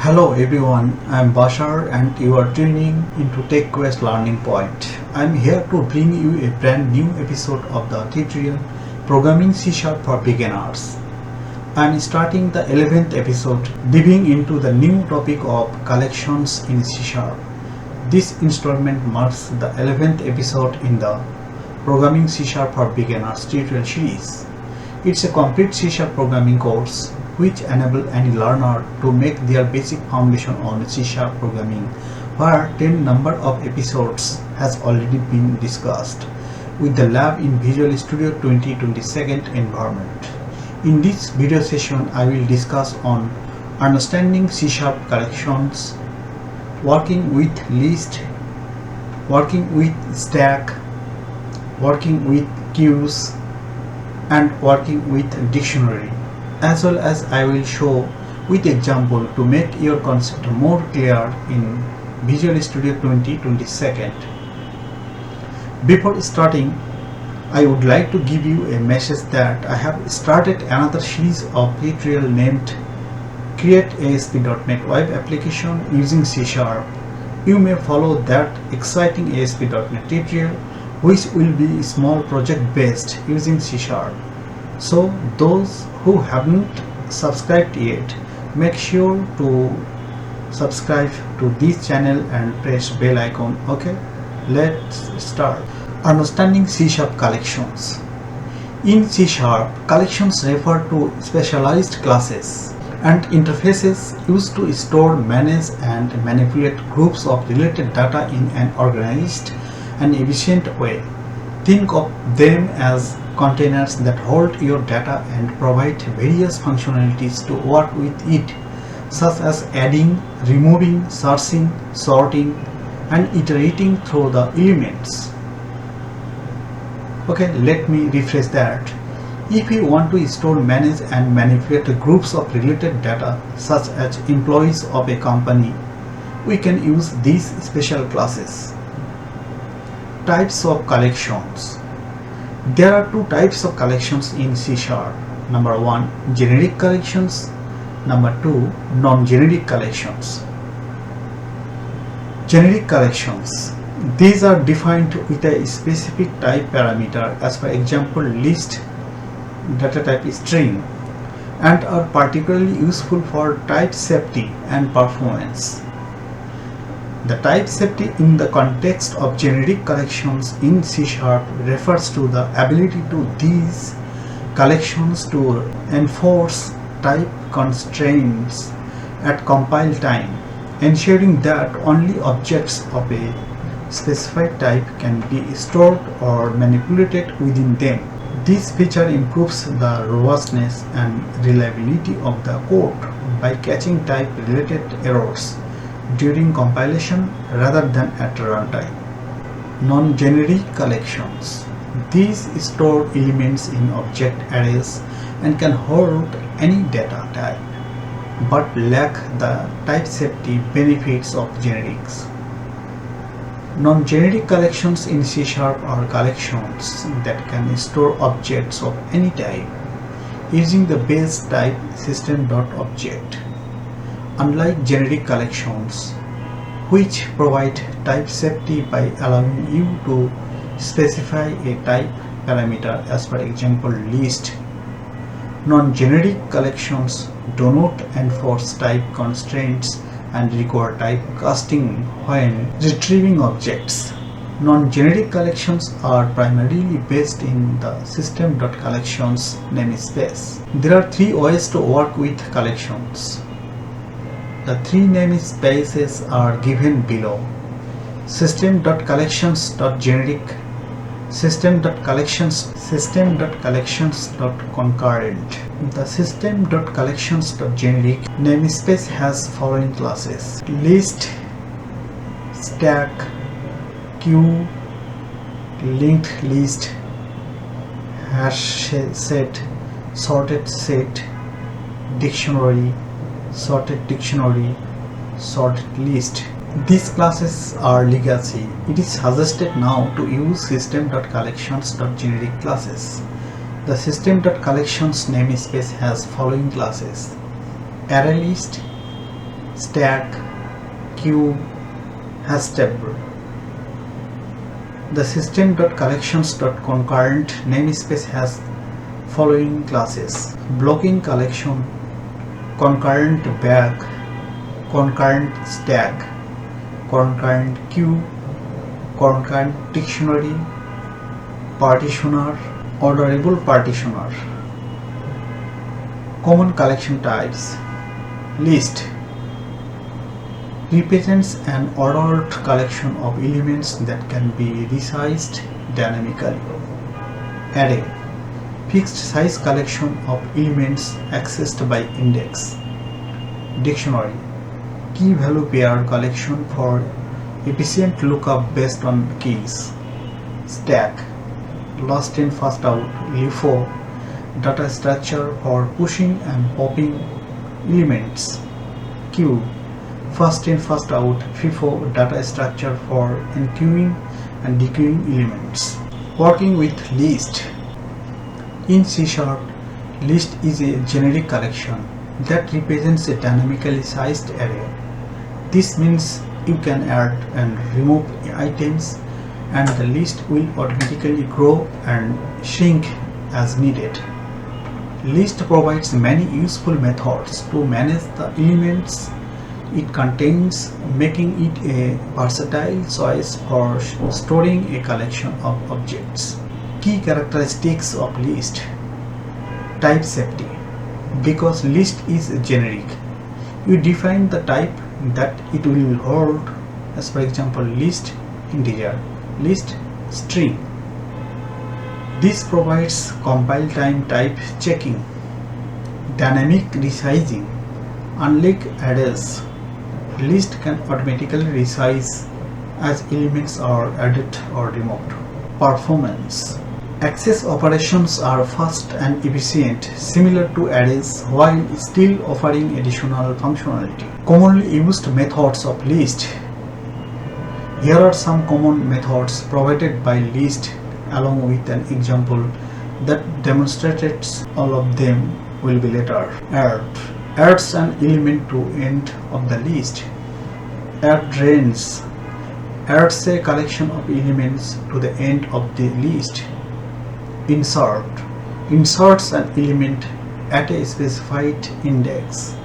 Hello everyone, I am Bashar and you are tuning into Techquest Learning Point. I am here to bring you a brand new episode of the tutorial Programming C# for Beginners. I am starting the 11th episode, diving into the new topic of collections in C#. This installment marks the 11th episode in the Programming C# for Beginners tutorial series. It's a complete C# programming course which enable any learner to make their basic foundation on C# programming, where 10 number of episodes has already been discussed with the lab in Visual Studio 2022 environment. In this video session, I will discuss on understanding C# collections, working with list, working with stack, working with queues, and working with dictionary, as well as I will show with example to make your concept more clear in Visual Studio 2022. Before starting, I would like to give you a message that I have started another series of tutorial named Create ASP.NET Web Application using C#. You may follow that exciting ASP.NET tutorial, which will be small project based using C#. So those who haven't subscribed yet, make sure to subscribe to this channel and press bell icon. Okay, let's start. Understanding C# collections. In C#, collections refer to specialized classes and interfaces used to store, manage and manipulate groups of related data in an organized and efficient way. Think of them as containers that hold your data and provide various functionalities to work with it, such as adding, removing, searching, sorting, and iterating through the elements. Okay, let me rephrase that. If you want to store, manage and manipulate groups of related data such as employees of a company, we can use these special classes. Types of collections. There are two types of collections in C#. Number 1, generic collections. Number 2, non-generic collections. Generic collections. These are defined with a specific type parameter, as for example list, data type is string, and are particularly useful for type safety and performance. The type safety in the context of generic collections in C# refers to the ability to these collections to enforce type constraints at compile time, ensuring that only objects of a specified type can be stored or manipulated within them. This feature improves the robustness and reliability of the code by catching type-related errors during compilation rather than at runtime. Non-generic collections. These store elements in object arrays and can hold any data type, but lack the type safety benefits of generics. Non-generic collections in C# are collections that can store objects of any type using the base type system.object. Unlike generic collections, which provide type safety by allowing you to specify a type parameter, as for example list, non-generic collections do not enforce type constraints and require type casting when retrieving objects. Non-generic collections are primarily based in the system.collections namespace. There are three ways to work with collections. The three namespaces are given below: system.collections.generic, system.collections.concurrent. The system.collections.generic namespace has following classes: list, stack, queue, linked list, hash set, sorted set, dictionary, sorted dictionary, sorted list. These classes are legacy. It is suggested now to use system.collections.generic classes. The system.collections namespace has following classes: ArrayList, stack, queue, hash table. The system.collections.concurrent namespace has following classes: blocking collection, concurrent bag, concurrent stack, concurrent queue, concurrent dictionary, partitioner, orderable partitioner. Common collection types: list represents an ordered collection of elements that can be resized dynamically. Array fixed size collection of elements accessed by index. Dictionary key value pair collection for efficient lookup based on keys. Stack last in first out LIFO data structure for pushing and popping elements. Queue first in first out FIFO data structure for enqueuing and dequeuing elements. Working with list. In C#, list is a generic collection that represents a dynamically sized array. This means you can add and remove items, and the list will automatically grow and shrink as needed. List provides many useful methods to manage the elements it contains, making it a versatile choice for storing a collection of objects. Key characteristics of list. Type safety. Because list is generic, you define the type that it will hold, as for example list integer, list string. This provides compile time type checking. Dynamic resizing. Unlike arrays, list can automatically resize as elements are added or removed. Performance. Access operations are fast and efficient, similar to arrays, while still offering additional functionality. Commonly used methods of list. Here are some common methods provided by list along with an example that demonstrates all of them will be later. Add adds an element to end of the list. Add range adds a collection of elements to the end of the list. Insert inserts an element at a specified index.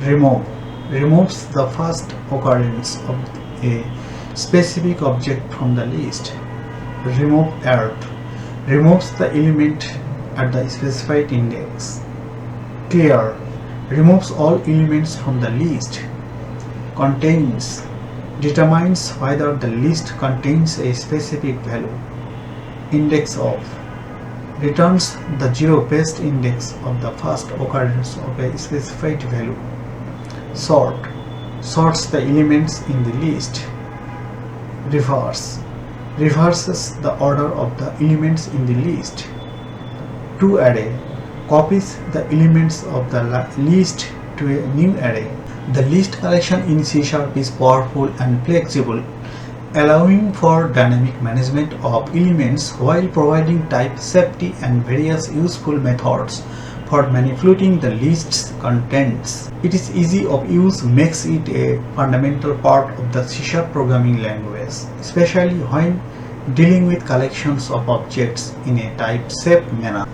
Remove removes the first occurrence of a specific object from the list. Remove add removes the element at the specified index. Clear removes all elements from the list. Contains determines whether the list contains a specific value. Index of returns the zero best index of the first occurrence of a specified value. Sort sorts the elements in the list. Reverse reverses the order of the elements in the list. ToArray copies the elements of the list to a new array. The list collection in C# is powerful and flexible, allowing for dynamic management of elements while providing type safety and various useful methods for manipulating the list's contents. It is easy of use, makes it a fundamental part of the C# programming language, especially when dealing with collections of objects in a type-safe manner.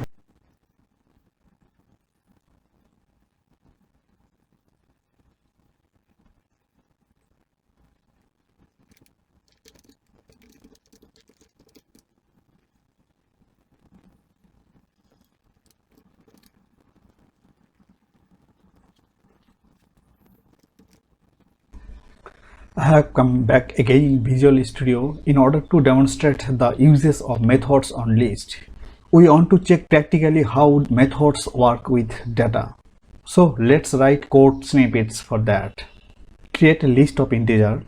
I have come back again in Visual Studio in order to demonstrate the uses of methods on list. We want to check practically how methods work with data. So let's write code snippets for that. Create a list of integer.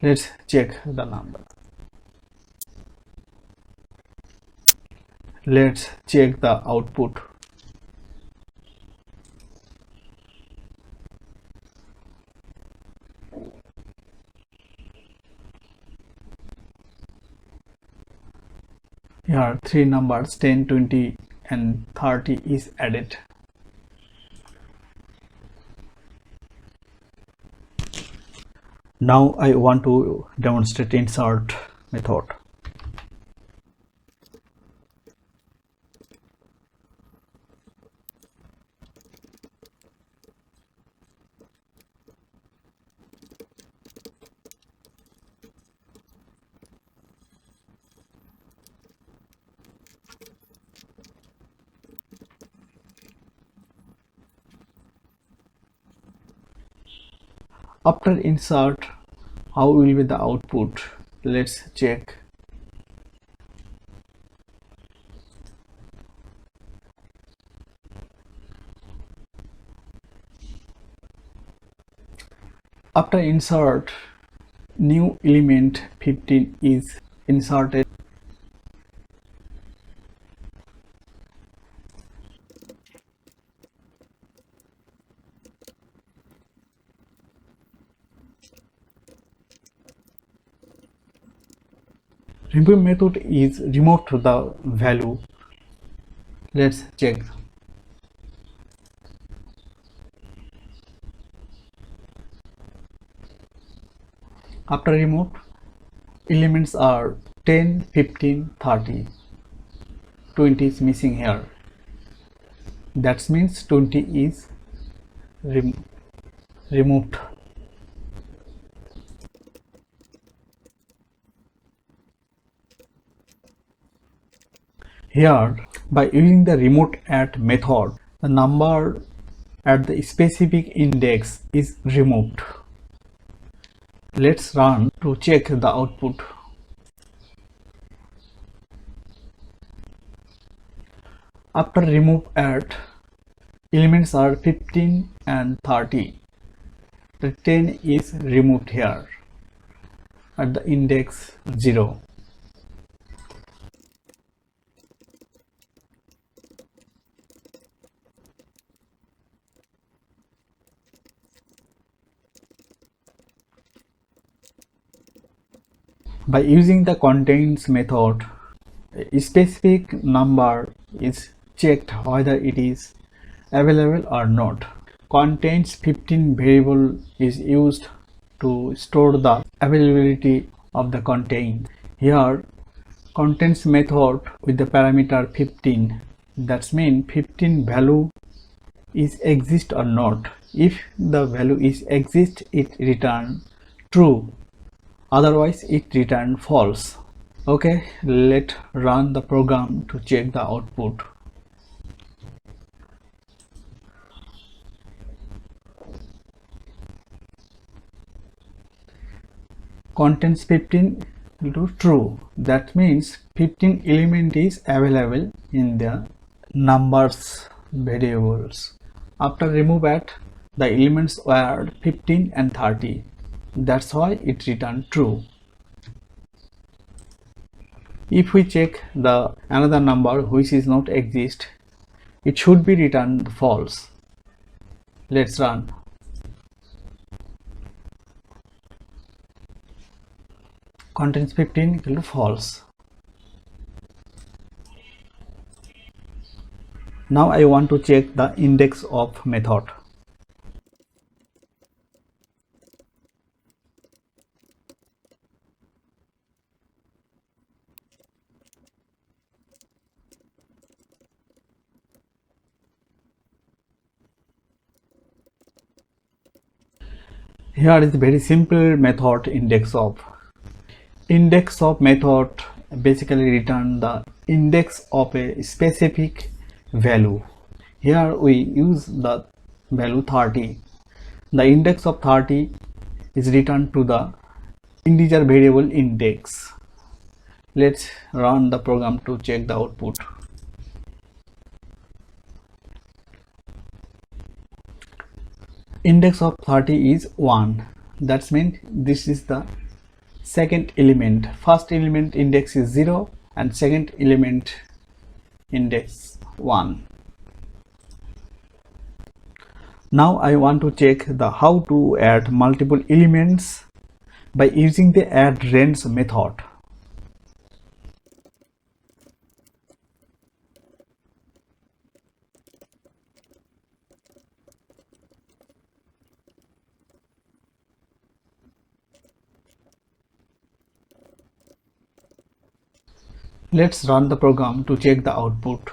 Let's check the number. Let's check the output. Here three numbers 10, 20 and 30 is added. Now I want to demonstrate insert method. After insert, how will be the output? Let's check. After insert, new element 15 is inserted. Remove method is removed the value. Let's check. After remove, elements are 10, 15, 30. 20 is missing here. That means 20 is removed. Here, by using the remote add method, the number at the specific index is removed. Let's run to check the output. After remove add, elements are 15 and 30. The 10 is removed here at the index 0. By using the contains method, a specific number is checked whether it is available or not. Contains 15 variable is used to store the availability of the content. Here, contains method with the parameter 15. That means 15 value is exist or not. If the value is exist, it return true. Otherwise it return false. Okay, let's run the program to check the output. Contains 15 to true. That means 15 element is available in the numbers variables. After remove at, the elements were 15 and 30. That's why it returned true. If we check the another number which is not exist, it should be returned false. Let's run. Contains 15 equal to false. Now I want to check the index of method. Here is very simple method index of. Index of method basically return the index of a specific value. Here we use the value 30. The index of 30 is returned to the integer variable index. Let's run the program to check the output. Index of 30 is 1. That means this is the second element. First element index is 0 and second element index 1. Now I want to check the how to add multiple elements by using the add range method. Let's run the program to check the output.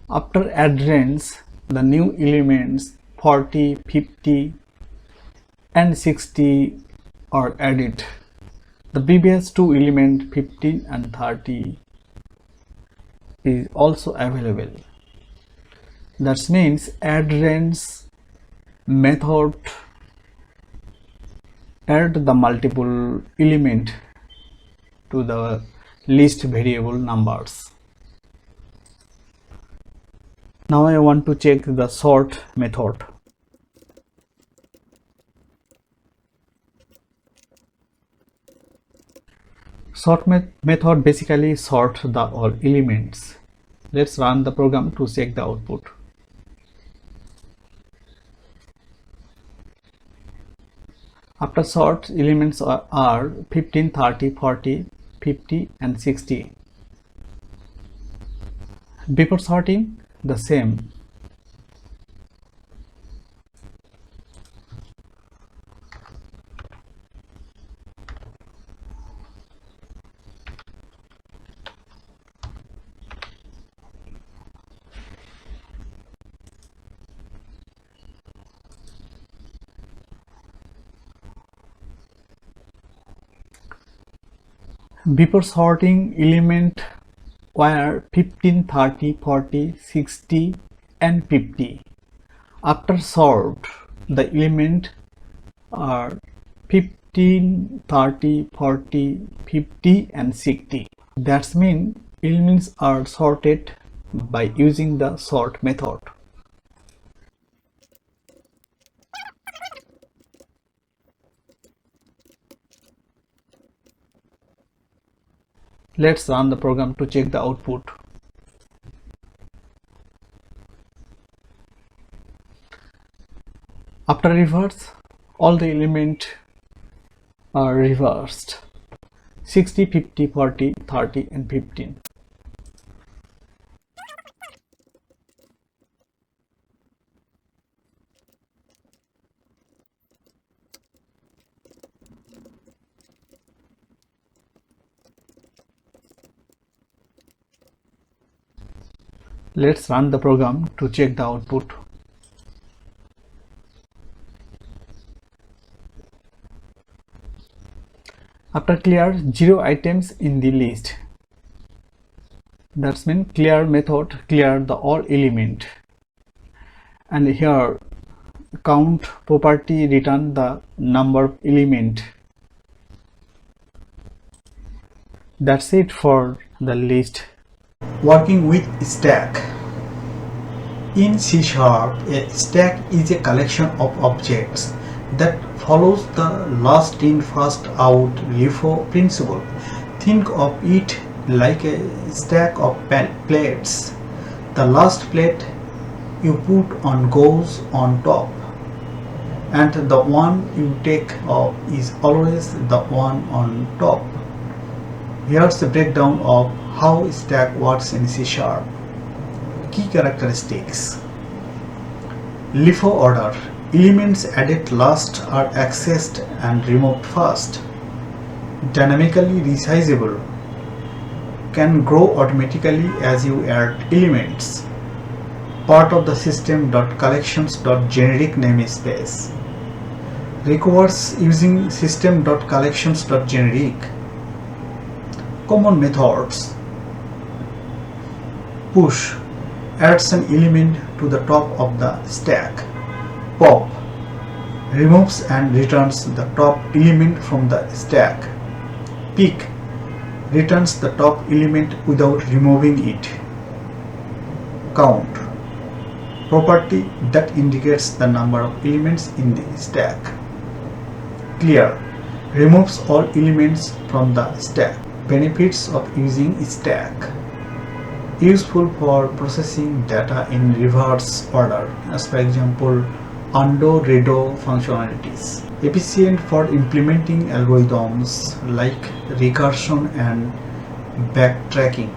After add range, the new elements 40, 50 and 60 are added. The previous two elements 15 and 30 is also available. That means add range method add the multiple element to the list variable numbers. Now I want to check the sort method. Sort method basically sort the all elements. Let's run the program to check the output. After sort, elements are 15, 30, 40, 50 and 60. Before sorting, the same. Before sorting, element were 15, 30, 40, 60 and 50. After sort, the element are 15, 30, 40, 50 and 60. That means elements are sorted by using the sort method. Let's run the program to check the output. After reverse, all the elements are reversed. 60, 50, 40, 30 and 15. Let's run the program to check the output. After clear 0 items in the list. That means clear method clear the all element. And here count property return the number of element. That's it for the list. Working with stack. In C#, a stack is a collection of objects that follows the last in first out LIFO principle. Think of it like a stack of plates. The last plate you put on goes on top, and the one you take off is always the one on top. Here's a breakdown of how stack works in C#. Key characteristics. LIFO order. Elements added last are accessed and removed first. Dynamically resizable. Can grow automatically as you add elements. Part of the system.collections.generic namespace. Recovers using system.collections.generic. Common methods. Push adds an element to the top of the stack. Pop removes and returns the top element from the stack. Pick returns the top element without removing it. Count property that indicates the number of elements in the stack. Clear removes all elements from the stack. Benefits of using stack. Useful for processing data in reverse order, as for example undo-redo functionalities. Efficient for implementing algorithms like recursion and backtracking.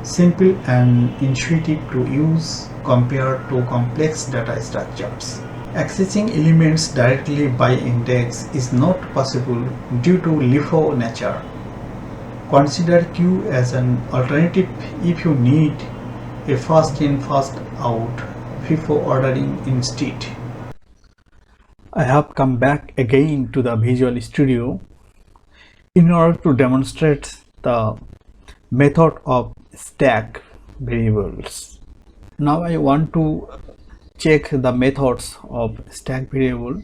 Simple and intuitive to use compared to complex data structures. Accessing elements directly by index is not possible due to LIFO nature. Consider queue as an alternative if you need a first in first out FIFO ordering instead. I have come back again to the Visual Studio in order to demonstrate the method of stack variables. Now I want to check the methods of stack variable.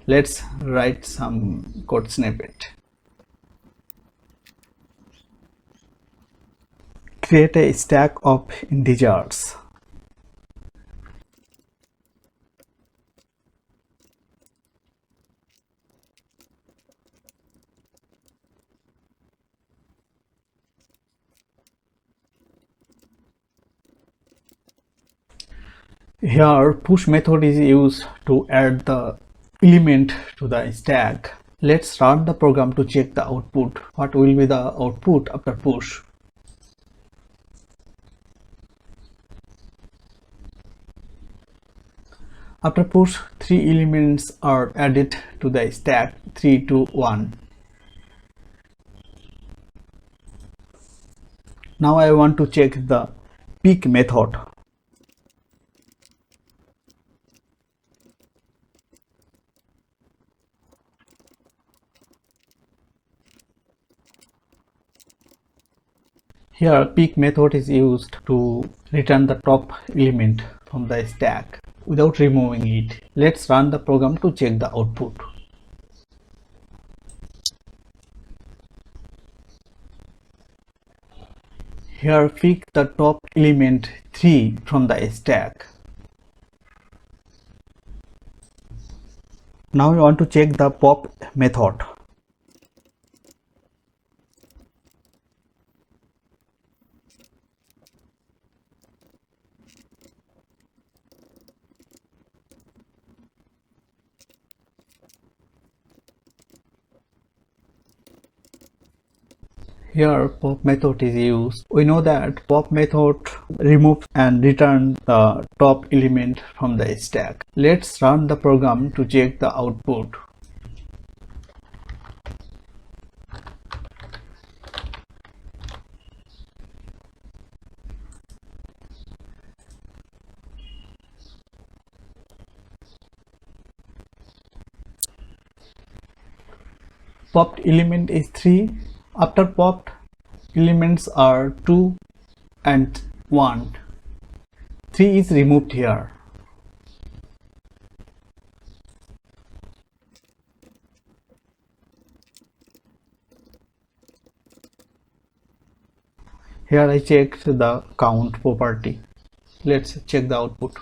Let's write some code snippet. Create a stack of integers. Here push method is used to add the element to the stack. Let's run the program to check the output. What will be the output after push? After push, 3 elements are added to the stack, 3 to 1. Now I want to check the pick method. Here pick method is used to return the top element from the stack without removing it. Let's run the program to check the output. Here pick the top element 3 from the stack. Now we want to check the pop method. Here pop method is used. We know that pop method removes and returns the top element from the stack. Let's run the program to check the output. Popped element is 3. After popped elements are 2 and 1. 3 is removed here. Here I checked the count property. Let's check the output.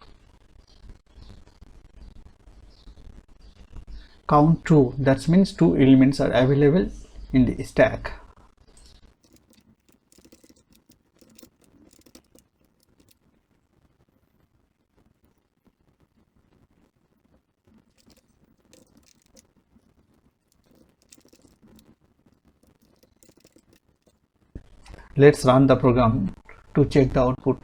Count 2, that means 2 elements are available in the stack. Let's run the program to check the output.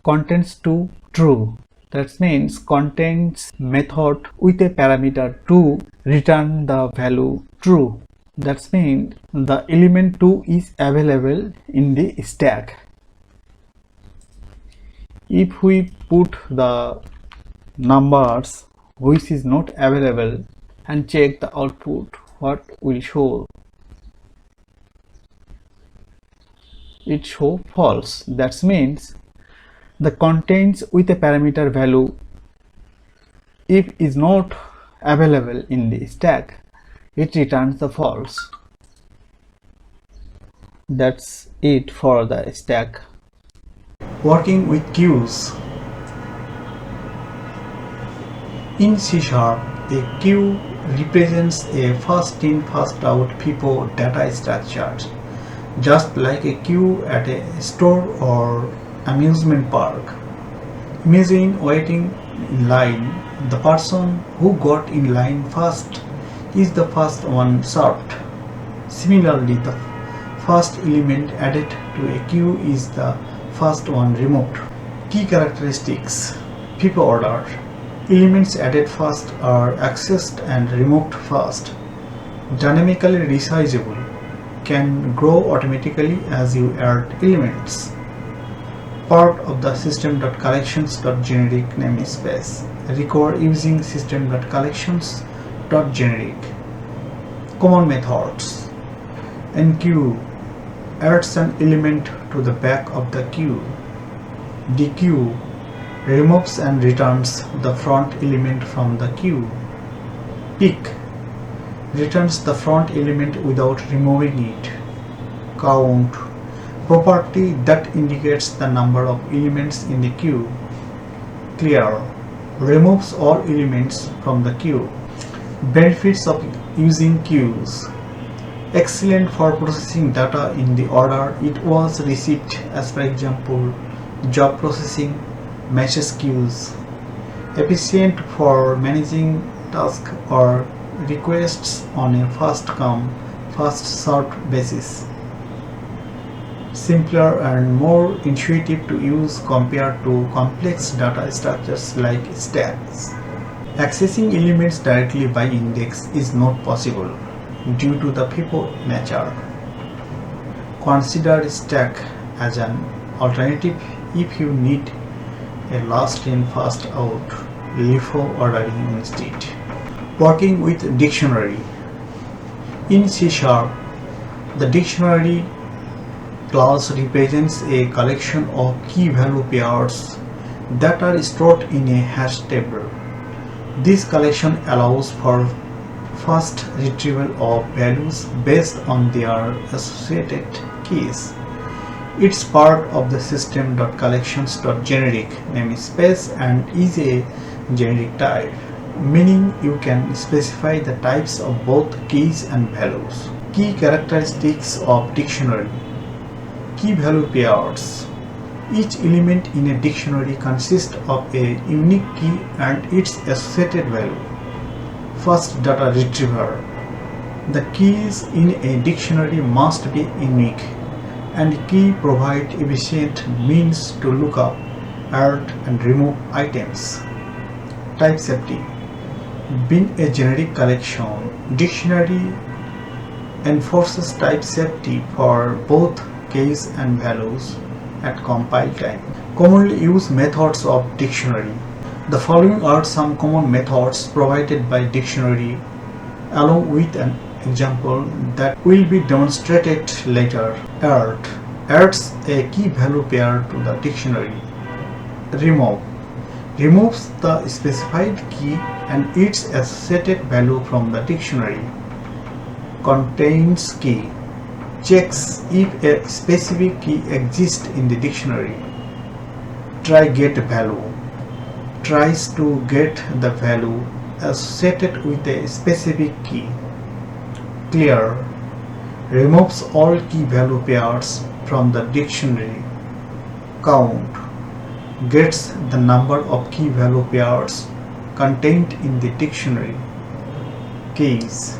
Contains to true. That means contains method with a parameter 2 return the value true. That means the element 2 is available in the stack. If we put the numbers which is not available and check the output, what will show? It show false. That means the contains with a parameter value, if is not available in the stack, it returns the false. That's it for the stack. Working with queues. In C#, a queue represents a first in first out FIFO data structure, just like a queue at a store or amusement park. Imagine waiting in line. The person who got in line first is the first one served. Similarly, the first element added to a queue is the first one removed. Key characteristics. FIFO order. Elements added first are accessed and removed first. Dynamically resizable. Can grow automatically as you add elements. Part of the system.collections.generic namespace. Record using system.collections.generic. Common methods. Enqueue adds an element to the back of the queue. Dequeue removes and returns the front element from the queue. Pick returns the front element without removing it. Count property that indicates the number of elements in the queue. Clear removes all elements from the queue. Benefits of using queues. Excellent for processing data in the order it was received, as for example job processing, message queues. Efficient for managing tasks or requests on a first come first served basis. Simpler and more intuitive to use compared to complex data structures like stacks. Accessing elements directly by index is not possible due to the FIFO nature. Consider stack as an alternative if you need a last in first out LIFO ordering instead. Working with dictionary. In C#, the dictionary class represents a collection of key value pairs that are stored in a hash table. This collection allows for fast retrieval of values based on their associated keys. It's part of the system.collections.generic namespace and is a generic type, meaning you can specify the types of both keys and values. Key characteristics of dictionary. Key value pairs. Each element in a dictionary consists of a unique key and its associated value. First, data retriever. The keys in a dictionary must be unique, and key provide efficient means to look up, add and remove items. Type safety. Being a generic collection, dictionary enforces type safety for both keys and values at compile time. Commonly used methods of dictionary. The following are some common methods provided by dictionary, along with an example that will be demonstrated later. Add adds a key value pair to the dictionary. Remove removes the specified key and its associated value from the dictionary. Contains key checks if a specific key exists in the dictionary. Try get value tries to get the value associated with a specific key. Clear removes all key value pairs from the dictionary. Count gets the number of key value pairs contained in the dictionary. Keys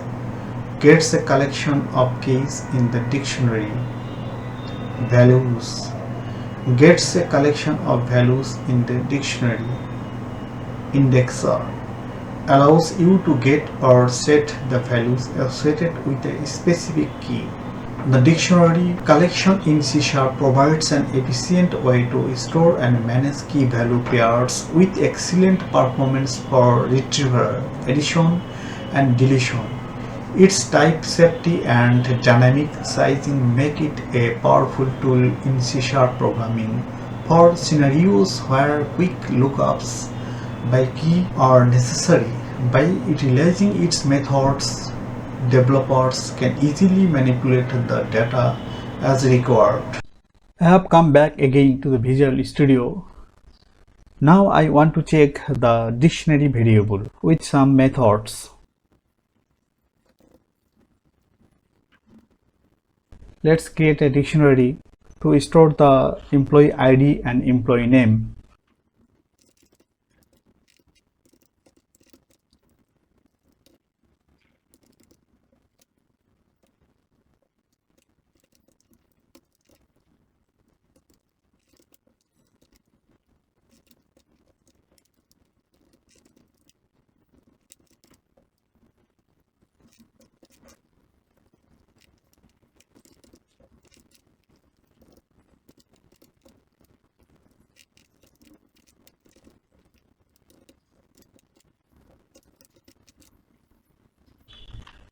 gets a collection of keys in the dictionary. Values gets a collection of values in the dictionary. Indexer allows you to get or set the values associated with a specific key. The dictionary collection in C# provides an efficient way to store and manage key value pairs with excellent performance for retrieval, addition and deletion. Its type safety and dynamic sizing make it a powerful tool in C# programming for scenarios where quick lookups by key are necessary. By utilizing its methods, developers can easily manipulate the data as required. I have come back again to the Visual Studio. Now I want to check the dictionary variable with some methods. Let's create a dictionary to store the employee ID and employee name.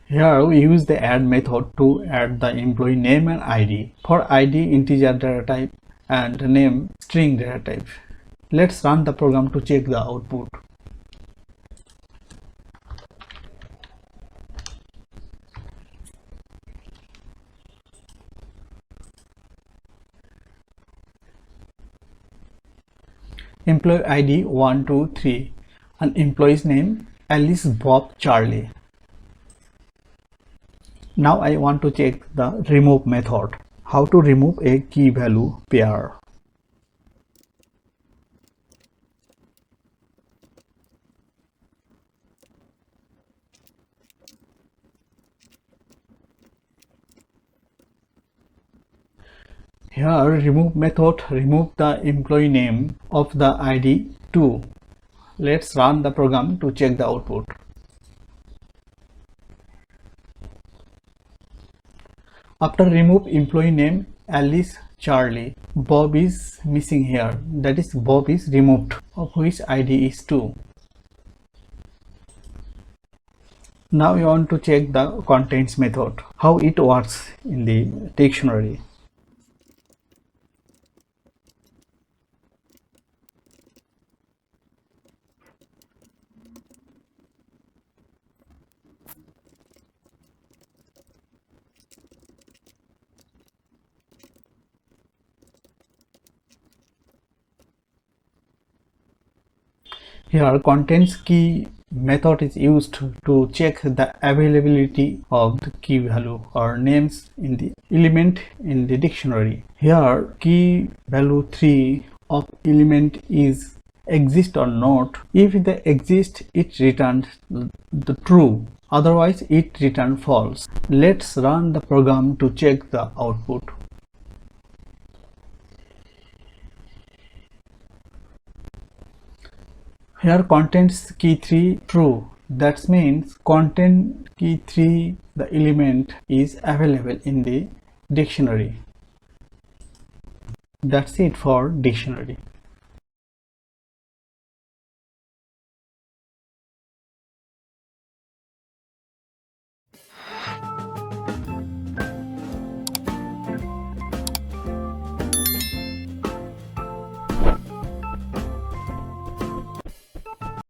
Here we use the add method to add the employee name and ID. For ID, integer data type, and name, string data type. Let's run the program to check the output. Employee ID 123 and employee's name Alice Bob Charlie. Now I want to check the remove method. How to remove a key value pair. Here remove method remove the employee name of the ID 2. Let's run the program to check the output. After remove employee name Alice Charlie, Bob is missing here, that is Bob is removed, of which ID is 2. Now we want to check the contents method, how it works in the dictionary. Here contents key method is used to check the availability of the key value or names in the element in the dictionary. Here key value 3 of element is exist or not. If they exist, it returns the true, otherwise it returns false. Let's run the program to check the output. Here contents key 3 true, that means content key 3 the element is available in the dictionary. That's it for dictionary.